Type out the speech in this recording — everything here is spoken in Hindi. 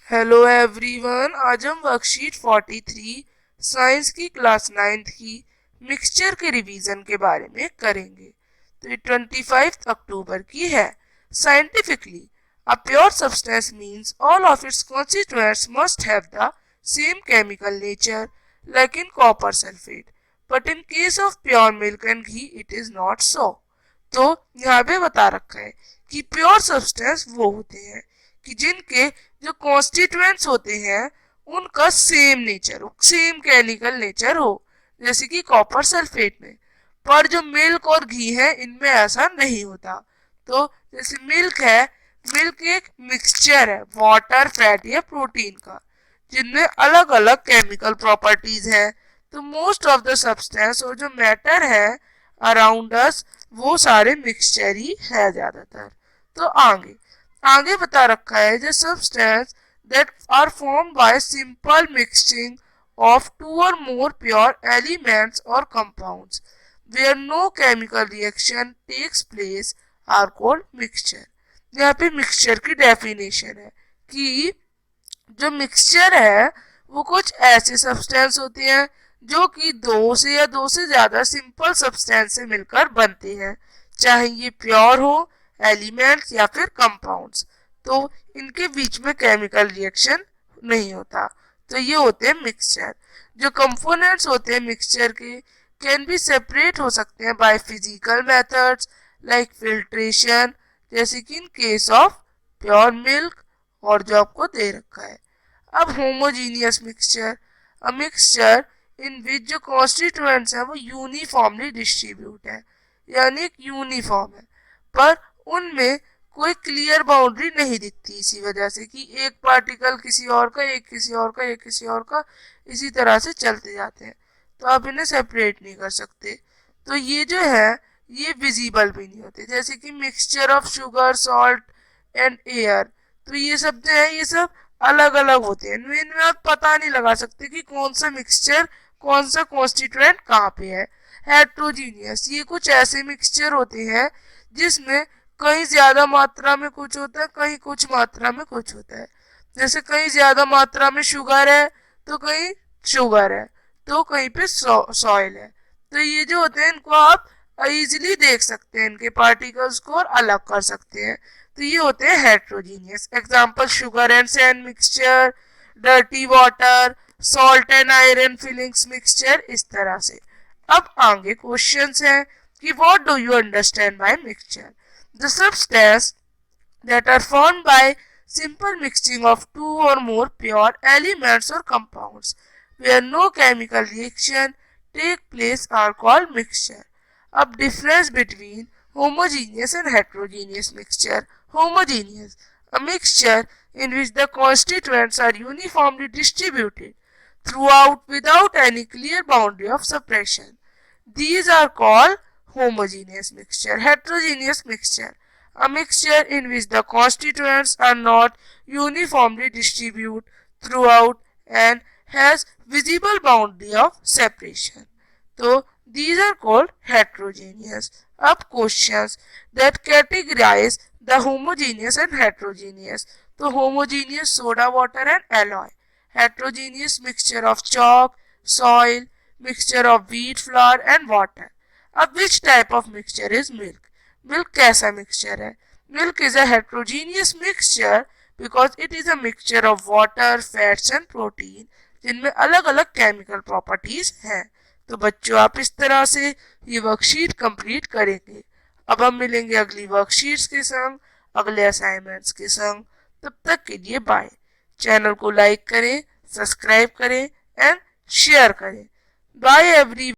हेलो एवरीवन, आज हम वर्कशीट 43 साइंस की क्लास 9th की मिक्सचर के रिवीजन के बारे में करेंगे। तो ये 25 अक्टूबर की है। Scientifically a pure substance means all of its constituents must have the same chemical nature like in copper sulphate, but in case of pure milk and ghee it is not so. तो यहाँ पे बता रखा है कि प्योर सब्सटेंस वो होते हैं कि जिनके जो कॉन्स्टिट्यूएंट्स होते हैं उनका सेम नेचर हो, सेम केमिकल नेचर हो, जैसे कि कॉपर सल्फेट में। पर जो मिल्क और घी है इनमें ऐसा नहीं होता। तो जैसे मिल्क है, मिल्क एक मिक्सचर है वाटर, फैट या प्रोटीन का, जिनमें अलग अलग केमिकल प्रॉपर्टीज है। तो मोस्ट ऑफ द सब्सटेंस और जो मैटर है अराउंड अस वो सारे मिक्सचर ही है ज्यादातर। तो आगे आगे बता रखा है the substance that are form by simple mixing of two or more pure elements or compounds where no chemical reaction takes place are called mixture. यहाँ पे मिक्सचर की डेफिनेशन है कि जो मिक्सचर है वो कुछ ऐसे सब्सटेंस होते हैं जो कि दो से ज्यादा सिंपल सब्सटेंस से मिलकर बनते हैं, चाहे ये प्योर हो, एलिमेंट्स या फिर कंपाउंड्स। तो इनके बीच में केमिकल रिएक्शन नहीं होता। तो ये होते हैं मिक्सचर। जो कंपोनेंट्स होते हैं मिक्सचर के कैन बी सेपरेट हो सकते हैं by physical methods like filtration, जैसे कि in case of pure milk और जो आपको दे रखा है। अब homogeneous mixture, a mixture in which जो कॉन्स्टिट्यूएंट्स है वो यूनिफॉर्मली डिस्ट्रीब्यूट है, यानी एक यूनिफॉर्म है, पर उनमें कोई क्लियर बाउंड्री नहीं दिखती, इसी वजह से कि एक पार्टिकल किसी और का, एक किसी और का, एक किसी और का, इसी तरह से चलते जाते हैं। तो आप इन्हें सेपरेट नहीं कर सकते। तो ये जो है ये विजिबल भी नहीं होते, जैसे कि mixture of sugar, salt and air. तो ये सब जो है ये सब अलग अलग होते हैं, इनमें आप पता नहीं लगा सकते कि कौन सा मिक्सचर, कौन सा कॉन्स्टिट्यूएंट कहाँ पे है। हेट्रोजीनियस, ये कुछ ऐसे मिक्सचर होते हैं जिसमें कहीं ज्यादा मात्रा में कुछ होता है, कहीं कुछ मात्रा में कुछ होता है। जैसे कहीं ज्यादा मात्रा में शुगर है तो कहीं शुगर है, तो कहीं पे सॉइल है। तो ये जो होते हैं इनको आप इजीली देख सकते हैं, इनके पार्टिकल्स को और अलग कर सकते हैं। तो ये होते हैं heterogeneous. Example sugar and sand mixture, dirty water, salt and iron filings mixture, इस तरह से। अब आगे क्वेश्चंस हैं कि what do you understand by mixture? The substance that are formed by simple mixing of two or more pure elements or compounds where no chemical reaction take place are called mixture. अब difference between homogeneous and heterogeneous mixture. Homogeneous, a mixture in which the constituents are uniformly distributed throughout without any clear boundary of separation. These are called homogeneous mixture. Heterogeneous mixture, a mixture in which the constituents are not uniformly distributed throughout and has visible boundary of separation. So these are called heterogeneous. Up questions that categorize the homogeneous and heterogeneous. So homogeneous soda water and alloy, heterogeneous mixture of chalk, soil, mixture of wheat flour and water. अब which type of mixture is milk? Milk कैसा मिक्सचर है? Milk is a heterogeneous mixture because it is a mixture of water, fats and protein, जिनमें अलग अलग केमिकल प्रॉपर्टीज हैं। तो बच्चों आप इस तरह से ये वर्कशीट कंप्लीट करेंगे। अब हम मिलेंगे अगली वर्कशीट्स के संग, अगले असाइनमेंट्स के संग। तब तक के लिए बाय। चैनल को लाइक करें, सब्सक्राइब करें एंड शेयर करें। Bye every